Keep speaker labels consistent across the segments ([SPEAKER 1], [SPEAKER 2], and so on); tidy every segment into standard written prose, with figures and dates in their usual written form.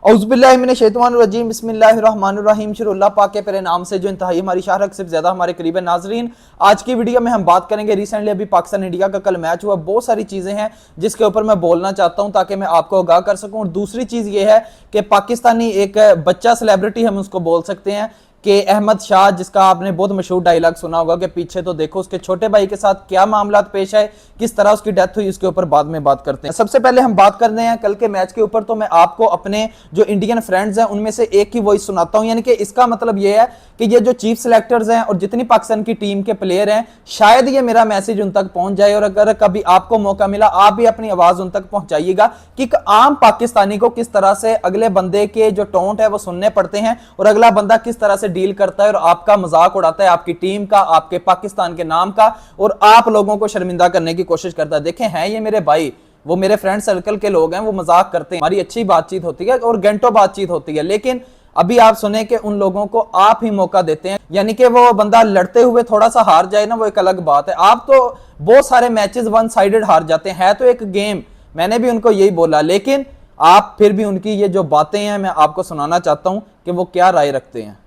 [SPEAKER 1] औज़ुबिल्लाहिमिनश्शैतानिर्रजीम बिस्मिल्लाहिर्रहमानिर्रहीम शुरुल्लाह पाक के प्यारे नाम से जो इंतहाई हमारी शाहरक सिर्फ ज़्यादा हमारे करीब है। नाजरीन, आज की वीडियो में हम बात करेंगे रिसेंटली अभी पाकिस्तान इंडिया का कल मैच हुआ। बहुत सारी चीज़ें हैं जिसके ऊपर मैं बोलना चाहता हूं ताकि मैं आपको आगाह कर सकूं। और दूसरी चीज़ ये है कि पाकिस्तानी एक बच्चा सेलिब्रिटी हम उसको बोल सकते हैं कि अहमद शाह, जिसका आपने बहुत मशहूर डायलॉग सुना होगा कि पीछे तो देखो, उसके छोटे भाई के साथ क्या मामला पेश आए, किस तरह उसकी डेथ हुई, उसके ऊपर बाद में बात करते हैं। सबसे पहले हम बात करते हैं कल के मैच के ऊपर। तो मैं आपको अपने जो इंडियन फ्रेंड्स हैं उनमें से एक की वॉइस सुनाता हूं। यानी कि इसका मतलब यह है कि ये जो चीफ सिलेक्टर्स हैं और जितनी पाकिस्तान की टीम के प्लेयर हैं, शायद ये मेरा मैसेज उन तक पहुंच जाए। और अगर कभी आपको मौका मिला, आप भी अपनी आवाज उन तक पहुंचाइएगा कि एक आम पाकिस्तानी को किस तरह से अगले बंदे के जो टोंट है वो सुनने पड़ते हैं और अगला बंदा किस तरह से डील करता है और आपका मजाक उड़ाता है, आपकी टीम का, आपके पाकिस्तान के नाम का, और आप लोगों को शर्मिंदा करने की कोशिश करता है। देखें, हैं ये मेरे भाई, वो मेरे फ्रेंड सर्कल के लोग हैं, वो मजाक करते हैं, हमारी अच्छी बातचीत होती है और घंटों बातचीत होती है। लेकिन अभी आप सुने कि उन लोगों को आप ही मौका देते हैं। यानी कि वो बंदा लड़ते हुए थोड़ा सा हार जाए ना, वो एक अलग बात है। आप तो बहुत सारे मैचेस वन साइडेड हार जाते हैं, है तो एक गेम, मैंने भी उनको यही बोला, लेकिन आप फिर भी उनकी ये जो बातें हैं मैं आपको सुनाना चाहता हूं कि वो क्या राय रखते हैं।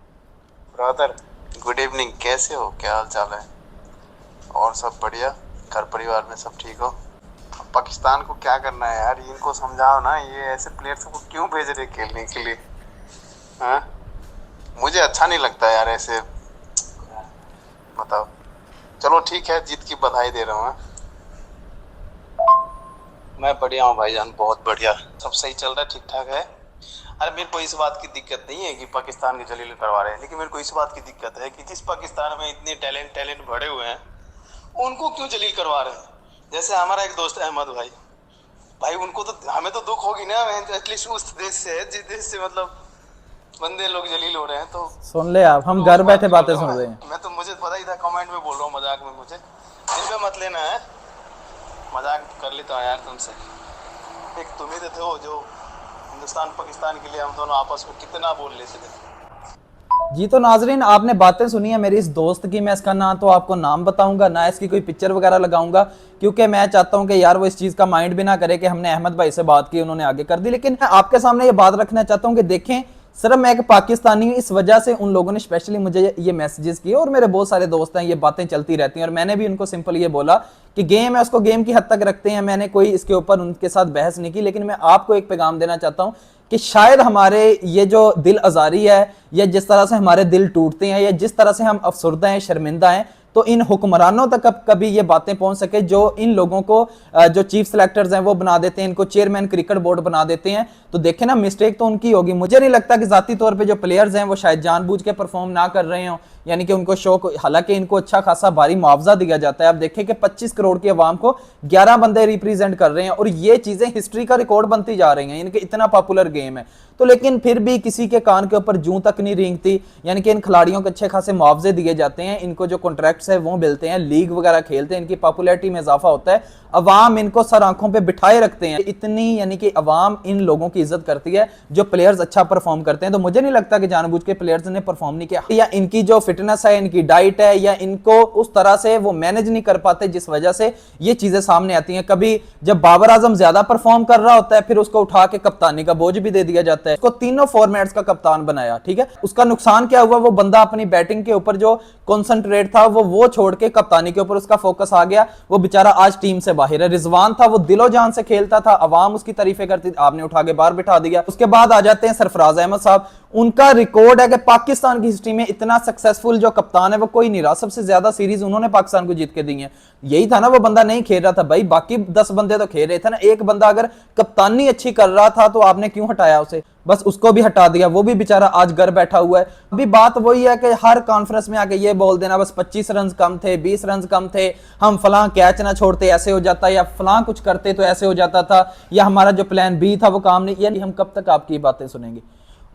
[SPEAKER 2] ब्रदर, गुड इवनिंग, कैसे हो, क्या हाल चाल है? और सब बढ़िया? घर परिवार में सब ठीक हो? पाकिस्तान को क्या करना है यार, इनको समझाओ ना, ये ऐसे प्लेयर्स को क्यों भेज रहे खेलने के लिए? हाँ, मुझे अच्छा नहीं लगता यार ऐसे। बताओ। चलो ठीक है, जीत की बधाई दे रहा हूँ। मैं बढ़िया हूँ भाईजान, बहुत बढ़िया, सब सही चल रहा है, ठीक ठाक है। अरे मेरे को इस बात की दिक्कत नहीं है कि पाकिस्तान के जलील करवा रहे हैं, लेकिन मेरे को इस बात की दिक्कत है कि जिस पाकिस्तान में इतने टैलेंट भरे हुए हैं, उनको क्यों जलील करवा रहे हैं? जैसे हमारा एक दोस्त अहमद भाई उनको तो, हमें तो दुख होगी ना, एटलीस्ट उस देश से, जिस देश से मतलब बंदे लोग जलील हो रहे हैं। तो
[SPEAKER 1] सुन ले आप, हम घर बैठे बातें सुन रहे हैं।
[SPEAKER 2] मैं तो, मुझे पता ही था, कमेंट में बोल रहा हूँ मजाक में, मुझे दिल पे मत लेना है, मजाक कर लेता हूँ यार तुमसे। एक तुम ही थे वो जो हिंदुस्तान पाकिस्तान के लिए हम दोनों आपस में कितना बोल लेते थे।
[SPEAKER 1] जी तो नाजरीन, आपने बातें सुनी है मेरी इस दोस्त की। मैं इसका ना तो आपको नाम बताऊंगा, ना इसकी कोई पिक्चर वगैरह लगाऊंगा, क्योंकि मैं चाहता हूं कि यार वो इस चीज़ का माइंड भी ना करे कि हमने अहमद भाई से बात की, उन्होंने आगे कर दी। लेकिन मैं आपके सामने ये बात रखना चाहता हूं कि देखें, सिर्फ मैं एक पाकिस्तानी हूं, इस वजह से उन लोगों ने स्पेशली मुझे ये मैसेजेस किए, और मेरे बहुत सारे दोस्त हैं, ये बातें चलती रहती हैं। और मैंने भी उनको सिंपल ये बोला कि गेम है, उसको गेम की हद तक रखते हैं, मैंने कोई इसके ऊपर उनके साथ बहस नहीं की। लेकिन मैं आपको एक पैगाम देना चाहता हूं कि शायद हमारे ये जो दिल आज़ारी है, या जिस तरह से हमारे दिल टूटते हैं, या जिस तरह से हम अफसुर्दा हैं, शर्मिंदा हैं, तो इन हुक्मरानों तक अब कभी ये बातें पहुंच सके जो इन लोगों को, जो चीफ सिलेक्टर्स हैं वो बना देते हैं, इनको चेयरमैन क्रिकेट बोर्ड बना देते हैं। तो देखें ना, मिस्टेक तो उनकी होगी। मुझे नहीं लगता कि जाती तौर पे जो प्लेयर्स हैं वो शायद जानबूझ के परफॉर्म ना कर रहे हो, यानी कि उनको शौक, हालांकि इनको अच्छा खासा भारी मुआवजा दिया जाता है। आप देखें कि 25 करोड़ की आवाम को 11 बंदे रिप्रेजेंट कर रहे हैं, और ये चीजें हिस्ट्री का रिकॉर्ड बनती जा रही हैं, यानी कि इतना पॉपुलर गेम है। तो लेकिन फिर भी किसी के कान के ऊपर जूं तक नहीं रेंगती, यानी कि इन खिलाड़ियों को अच्छे खासे मुआवजे दिए जाते हैं, इनको जो कॉन्ट्रैक्ट्स है वो मिलते हैं, लीग वगैरह खेलते हैं, इनकी पॉपुलैरिटी में इजाफा होता है, अवाम इनको सर आंखों पे बिठाए रखते हैं। इतनी, यानी कि अवाम इन लोगों की इज्जत करती है जो प्लेयर्स अच्छा परफॉर्म करते हैं। तो मुझे नहीं लगता कि जानबूझ के प्लेयर्स ने परफॉर्म नहीं किया, या इनकी जो फिटनेस है, इनकी डाइट है, या इनको उस तरह से वो मैनेज नहीं कर पाते, जिस वजह से ये चीजें सामने आती हैं। कभी जब बाबर आजम ज्यादा परफॉर्म कर रहा होता है, फिर उसको उठा के कप्तानी का बोझ भी दे दिया जाता है, उसको तीनों फॉर्मेट्स का कप्तान बनाया, ठीक है। उसका नुकसान क्या हुआ? वो बंदा अपनी बैटिंग के ऊपर जो कॉन्सेंट्रेट था वो छोड़ के कप्तानी के ऊपर उसका फोकस आ गया, वो बेचारा आज टीम से बाहर है। रिजवान था, वो दिलो जान से खेलता था, अवाम उसकी तारीफें करती थी, आपने उठा के बाहर बिठा दिया। उसके बाद आ जाते हैं सरफराज अहमद साहब, उनका रिकॉर्ड है कि पाकिस्तान की हिस्ट्री में इतना सक्सेसफुल जो कप्तान है वो कोई नहीं रहा, सबसे ज्यादा सीरीज उन्होंने पाकिस्तान को जीत के दी है। यही था ना, वो बंदा नहीं खेल रहा था भाई, बाकी 10 बंदे तो खेल रहे थे ना। एक बंदा अगर कप्तानी अच्छी कर रहा था तो आपने क्यों हटाया उसे? बस उसको भी हटा दिया, वो भी बेचारा आज घर बैठा हुआ है। अभी बात वही है कि हर कॉन्फ्रेंस में आके ये बोल देना बस 25 रन कम थे, 20 रन कम थे, हम फलां कैच ना छोड़ते ऐसे हो जाता, या फलां कुछ करते तो ऐसे हो जाता था, या हमारा जो प्लान बी था वो काम नहीं। यानी हम कब तक आपकी बातें सुनेंगे?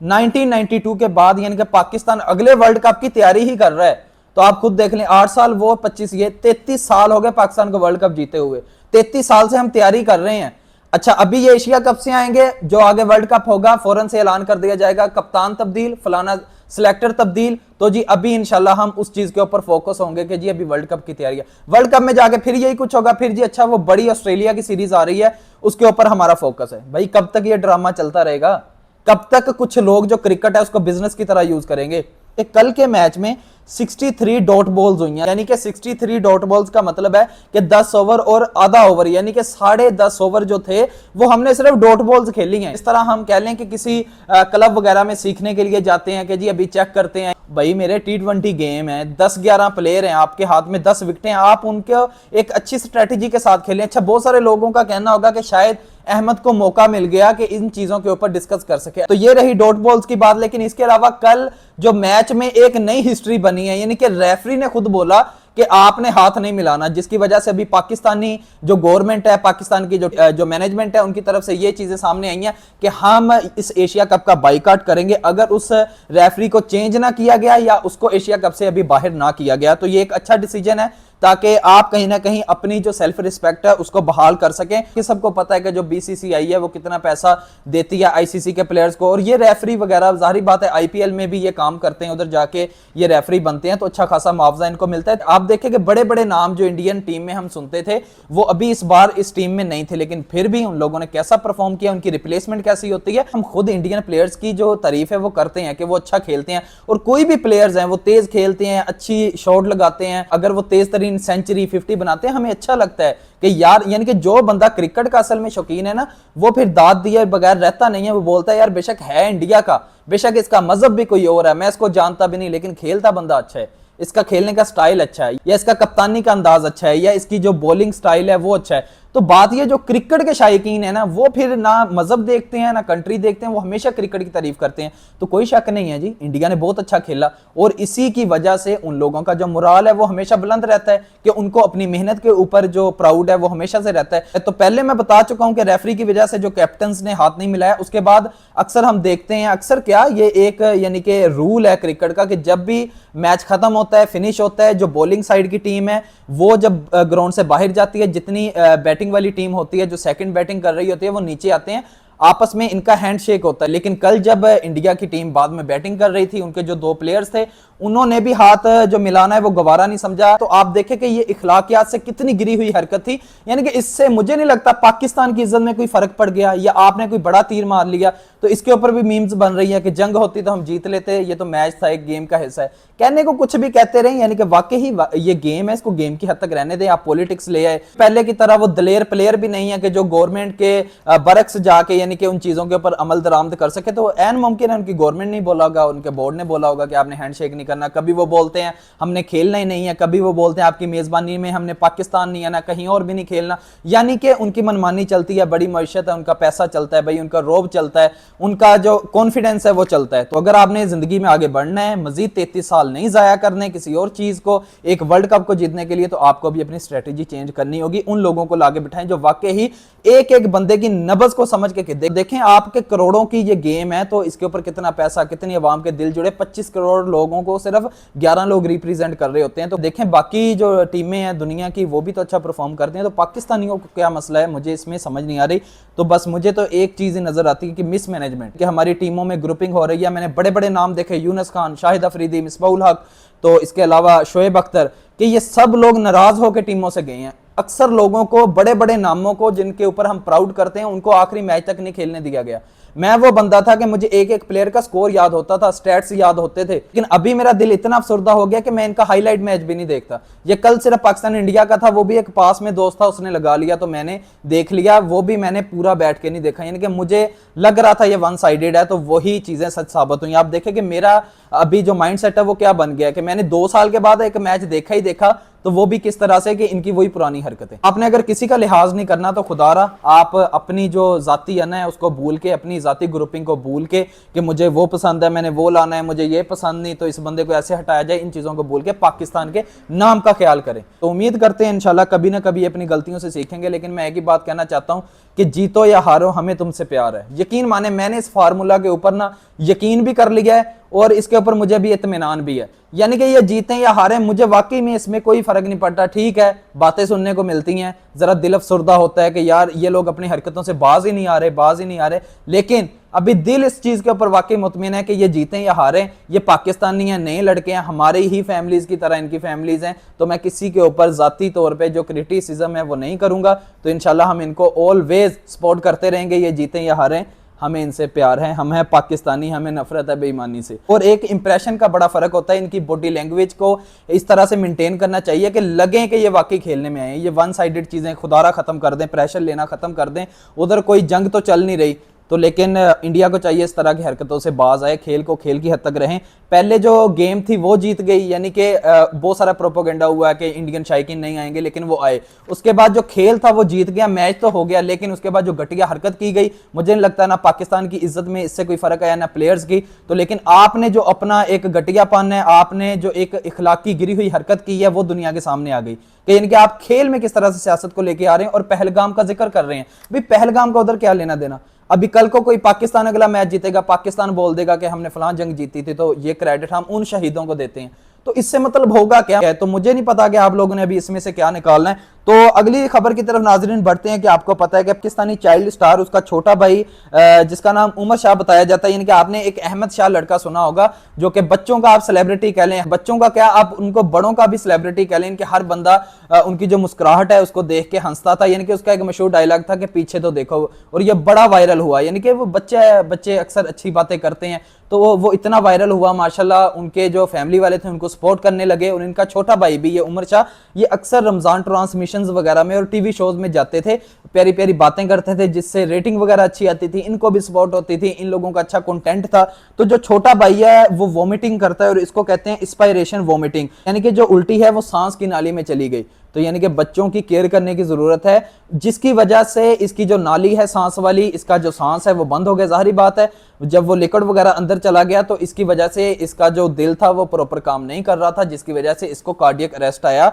[SPEAKER 1] 1992 के बाद, यानी कि पाकिस्तान अगले वर्ल्ड कप की तैयारी ही कर रहा है। तो आप खुद देख लें, 8 साल वो, 25 ये, 33 साल हो गए पाकिस्तान को वर्ल्ड कप जीते हुए। 33 साल से हम तैयारी कर रहे हैं। अच्छा, अभी ये एशिया कप से आएंगे, जो आगे वर्ल्ड कप होगा फौरन से ऐलान कर दिया जाएगा, कप्तान तब्दील, फलाना सिलेक्टर तब्दील। तो जी अभी इंशाल्लाह हम उस चीज के ऊपर फोकस होंगे कि जी अभी वर्ल्ड कप की तैयारी है। वर्ल्ड कप में जाके फिर यही कुछ होगा, फिर जी अच्छा वो बड़ी ऑस्ट्रेलिया की सीरीज आ रही है, उसके ऊपर हमारा फोकस है। भाई कब तक ये ड्रामा चलता रहेगा? कब तक कुछ लोग जो क्रिकेट है उसको बिजनेस की तरह यूज करेंगे। कल के मैच में 63 डॉट बॉल्स हुई हैं, यानी कि 63 डॉट बॉल्स का मतलब है कि 10 ओवर और आधा ओवर यानी कि 10.5 ओवर जो थे वो हमने सिर्फ डॉट बॉल्स खेली हैं। इस तरह हम कह लें कि किसी क्लब वगैरह में सीखने के लिए जाते हैं कि जी अभी चेक करते हैं, भाई मेरे T20 गेम है, 10-11 प्लेयर हैं, आपके हाथ में 10 विकेटें, आप उनके एक अच्छी स्ट्रेटेजी के साथ खेलें। अच्छा, बहुत सारे लोगों का कहना होगा कि शायद अहमद को मौका मिल गया कि इन चीजों के ऊपर डिस्कस कर सके, तो ये रही डॉट बॉल्स की बात। लेकिन इसके अलावा कल जो मैच में एक नई हिस्ट्री बनी है, यानी कि रेफरी ने खुद बोला कि आपने हाथ नहीं मिलाना, जिसकी वजह से अभी पाकिस्तानी जो गवर्नमेंट है, पाकिस्तान की जो मैनेजमेंट है, उनकी तरफ से ये चीजें सामने आई हैं कि हम इस एशिया कप का बाइकआउट करेंगे अगर उस रेफरी को चेंज ना किया गया या उसको एशिया कप से अभी बाहर ना किया गया। तो ये एक अच्छा डिसीजन है ताकि आप कहीं ना कहीं अपनी जो सेल्फ रिस्पेक्ट है उसको बहाल कर सकें। कि सबको पता है कि जो बीसीसीआई है वो कितना पैसा देती है आईसीसी के प्लेयर्स को, और ये रेफरी वगैरह जाहिर बात है आईपीएल में भी ये काम करते हैं, उधर जाके ये रेफरी बनते हैं तो अच्छा खासा मुआवजा इनको मिलता है। आप देखें कि बड़े बड़े नाम जो इंडियन टीम में हम सुनते थे वो अभी इस बार इस टीम में नहीं थे, लेकिन फिर भी उन लोगों ने कैसा परफॉर्म किया, उनकी रिप्लेसमेंट कैसी होती है। हम खुद इंडियन प्लेयर्स की जो तारीफ है वो करते हैं कि वो अच्छा खेलते हैं, और कोई भी प्लेयर्स हैं वो तेज खेलते हैं, अच्छी शॉट लगाते हैं, अगर वो तेज तरीन सेंचुरी 50 बनाते हैं हमें अच्छा लगता है कि यार, यानी कि जो बंदा क्रिकेट का असल में शौकीन है ना वो फिर दाद दिए बगैर रहता नहीं है। वो बोलता है यार बेशक है इंडिया का, बेशक इसका मजहब भी कोई और है, मैं इसको जानता भी नहीं, लेकिन खेलता बंदा अच्छा है, इसका खेलने का स्टाइल अच्छा है, या इसका कप्तानी का अंदाज अच्छा है, या इसकी जो बॉलिंग स्टाइल है वो अच्छा है। तो बात ये जो क्रिकेट के शायकीन है ना वो फिर ना मजहब देखते हैं ना कंट्री देखते हैं, वो हमेशा क्रिकेट की तारीफ करते हैं। तो कोई शक नहीं है जी, इंडिया ने बहुत अच्छा खेला और इसी की वजह से उन लोगों का जो मोराल है वो हमेशा बुलंद रहता है कि उनको अपनी मेहनत के ऊपर जो प्राउड है वो हमेशा से रहता है। तो पहले मैं बता चुका हूं कि रेफरी की वजह से जो कैप्टन ने हाथ नहीं मिलाया, उसके बाद अक्सर हम देखते हैं, अक्सर क्या ये एक यानी कि रूल है क्रिकेट का कि जब भी मैच खत्म होता है, फिनिश होता है, जो बॉलिंग साइड की टीम है वो जब ग्राउंड से बाहर जाती है, जितनी बैटिंग वाली टीम होती है जो सेकंड बैटिंग कर रही होती है वो नीचे आते हैं, आपस में इनका हैंडशेक होता है। लेकिन कल जब इंडिया की टीम बाद में बैटिंग कर रही थी, उनके जो 2 प्लेयर्स थे उन्होंने भी हाथ जो मिलाना है वो गवारा नहीं समझा। तो आप देखें कि ये इखलाकियात से कितनी गिरी हुई हरकत थी, यानी कि इससे मुझे नहीं लगता पाकिस्तान की इज्जत में कोई फर्क पड़ गया या आपने कोई बड़ा तीर मार लिया। तो इसके ऊपर भी मीम्स बन रही है कि जंग होती तो हम जीत लेते, ये तो मैच था, एक गेम का हिस्सा है, कहने को कुछ भी कहते रहे, यानी कि वाकई ये गेम है, इसको गेम की हद तक रहने दें, आप पॉलिटिक्स ले आए। पहले की तरह वो दलेर प्लेयर भी नहीं है कि जो गवर्नमेंट के बरक्स जाके यानी कि उन चीजों के ऊपर अमल दरामद कर सके। तो एन मुमकिन है उनकी गवर्नमेंट नहीं बोला होगा, उनके बोर्ड ने बोला होगा कि आपने हैंडशेक नहीं करना। कभी वो बोलते हैं हमने खेलना ही नहीं है, कभी वो बोलते हैं आपकी मेजबानी में हमने पाकिस्तान नहीं आना, कहीं और भी नहीं खेलना, यानी कि उनकी मनमानी चलती है, बड़ी मईशत है, उनका पैसा चलता है भाई, उनका रोब चलता है, उनका जो कॉन्फिडेंस है वो चलता है। तो अगर आपने जिंदगी में आगे बढ़ना है, मजीद 33 साल नहीं जाया करने किसी और चीज को, एक वर्ल्ड कप को जीतने के लिए, तो आपको भी अपनी स्ट्रेटेजी चेंज करनी होगी। उन लोगों को लागे बिठाएं जो वाकई ही एक एक बंदे की नब्ज को समझ के देखें। आपके करोड़ों की ये गेम है तो इसके ऊपर कितना पैसा, कितनी आवाम के दिल जुड़े, 25 करोड़ लोगों को सिर्फ 11 लोग रिप्रेजेंट कर रहे होते हैं। तो देखें बाकी जो टीमें हैं दुनिया की वो भी तो अच्छा परफॉर्म करते हैं, तो पाकिस्तानियों को क्या मसला है, मुझे इसमें समझ नहीं आ रही। तो बस मुझे तो एक चीज ही नजर आती है कि मिसमैनेजमेंट, कि हमारी टीमों में ग्रुपिंग हो रही है। मैंने बड़े बड़े नाम देखे, यूनुस खान, शाहिद अफरीदी, मिसबाउल हक, तो इसके अलावा शोएब अख्तर, कि ये सब लोग नाराज होकर टीमों से गए हैं। अक्सर लोगों को, बड़े बड़े नामों को जिनके ऊपर हम प्राउड करते हैं, उनको आखिरी मैच तक नहीं खेलने दिया गया। मैं वो बंदा था कि मुझे एक एक प्लेयर का स्कोर याद होता था, स्टैट्स याद होते थे, लेकिन अभी मेरा दिल इतना अफसरदा हो गया कि मैं इनका हाईलाइट मैच भी नहीं देखता। ये कल सिर्फ पाकिस्तान इंडिया का था, वो भी एक पास में दोस्त था उसने लगा लिया तो मैंने देख लिया, वो भी मैंने पूरा बैठ के नहीं देखा, यानी कि मुझे लग रहा था ये वन साइडेड है। तो वही चीजें सच साबित हुई। आप देखें कि मेरा अभी जो माइंड सेट है वो क्या बन गया कि मैंने 2 साल के बाद एक मैच देखा ही देखा, तो वो भी किस तरह से कि इनकी वही पुरानी हरकतें। आपने अगर किसी का लिहाज नहीं करना तो खुदारा आप अपनी जो जाती अना है उसको भूल के, अपनी जाती ग्रुपिंग को भूल के कि मुझे वो पसंद है, मैंने वो लाना है, मुझे ये पसंद नहीं तो इस बंदे को ऐसे हटाया जाए, इन चीजों को भूल के पाकिस्तान के नाम का ख्याल करें। तो उम्मीद करते हैं इंशाल्लाह कभी ना कभी अपनी गलतियों से सीखेंगे। लेकिन मैं एक ही बात कहना चाहता हूं कि जीतो या हारो हमें तुमसे प्यार है। यकीन माने मैंने इस फार्मूला के ऊपर ना यकीन भी कर लिया है और इसके ऊपर मुझे भी इत्मीनान भी है, यानी कि ये जीतें या हारें मुझे वाकई में इसमें कोई फर्क नहीं पड़ता। ठीक है बातें सुनने को मिलती हैं, जरा दिल अफसुर्दा होता है कि यार ये लोग अपनी हरकतों से बाज ही नहीं आ रहे, लेकिन अभी दिल इस चीज के ऊपर वाकई मुतमिन है कि ये जीतें या हारें, ये पाकिस्तानी हैं, नए लड़के हैं, हमारी ही फैमिलीज की तरह इनकी फैमिलीज हैं। तो मैं किसी के ऊपर जाती तौर पे जो क्रिटिसिज्म है वो नहीं करूंगा। तो इंशाल्लाह हम इनको ऑलवेज सपोर्ट करते रहेंगे, ये जीतें या हारें। हमें इनसे प्यार है, हम हैं पाकिस्तानी, हमें नफरत है बेईमानी से। और एक इंप्रेशन का बड़ा फर्क होता है, इनकी बॉडी लैंग्वेज को इस तरह से मेंटेन करना चाहिए कि लगे कि ये वाकई खेलने में आए। ये वन साइडेड चीजें खुदारा खत्म कर दें, प्रेशर लेना खत्म कर दें। उधर कोई जंग तो चल नहीं रही, तो लेकिन इंडिया को चाहिए इस तरह की हरकतों से बाज आए, खेल को खेल की हद तक रहें। पहले जो गेम थी वो जीत गई, यानी कि बहुत सारा प्रोपोगेंडा हुआ कि इंडियन शायकीन नहीं आएंगे, लेकिन वो आए। उसके बाद जो खेल था वो जीत गया, मैच तो हो गया, लेकिन उसके बाद जो घटिया हरकत की गई, मुझे नहीं लगता ना पाकिस्तान की इज्जत में इससे कोई फर्क आया ना प्लेयर्स की। तो लेकिन आपने जो अपना एक घटियापन है, आपने जो एक इखलाकी गिरी हुई हरकत की है, वो दुनिया के सामने आ गई कि यानी कि आप खेल में किस तरह से सियासत को लेके आ रहे हैं और पहलगाम का जिक्र कर रहे हैं। भाई पहलगाम का उधर क्या लेना देना? अभी कल को कोई पाकिस्तान अगला मैच जीतेगा, पाकिस्तान बोल देगा कि हमने फलां जंग जीती थी, तो ये क्रेडिट हम उन शहीदों को देते हैं। तो इससे मतलब होगा क्या है? तो मुझे नहीं पता कि आप लोगों ने अभी इसमें से क्या निकालना है। तो अगली खबर की तरफ नाजरीन बढ़ते हैं कि आपको पता है कि पाकिस्तानी चाइल्ड स्टार, उसका छोटा भाई जिसका नाम उमर शाह बताया जाता है, यानी कि आपने एक अहमद शाह लड़का सुना होगा, जो कि बच्चों का आप सेलिब्रिटी कह लें, बच्चों का क्या, आप उनको बड़ों का भी सेलिब्रिटी कह लें। इनके हर बंदा उनकी जो मुस्कुराहट है उसको देख के हंसता था। यानी कि उसका एक मशहूर डायलॉग था कि पीछे तो देखो, और ये बड़ा वायरल हुआ। यानी कि वो बच्चे अक्सर अच्छी बातें करते हैं, तो वो इतना वायरल हुआ माशाल्लाह। उनके जो फैमिली वाले थे उनको सपोर्ट करने लगे। और इनका छोटा भाई भी, ये उमर शाह, ये अक्सर रमजान ट्रांसमिशंस वगैरह में और टीवी शोज में जाते थे, प्यारी प्यारी बातें करते थे, जिससे रेटिंग वगैरह अच्छी आती थी, इनको भी सपोर्ट होती थी, इन लोगों का अच्छा कंटेंट था। तो जो छोटा भाई है वो वॉमिटिंग करता है, और इसको कहते हैं इंस्पायरेशन वॉमिटिंग, यानी कि जो उल्टी है वो सांस की नाली में चली गई। तो यानी कि बच्चों की केयर करने की जरूरत है, जिसकी वजह से इसकी जो नाली है सांस वाली, इसका जो सांस है वो बंद हो गया। जाहिर बात है जब वो लिक्विड वगैरह अंदर चला गया तो इसकी वजह से इसका जो दिल था वो प्रॉपर काम नहीं कर रहा था, जिसकी वजह से इसको कार्डियक अरेस्ट आया।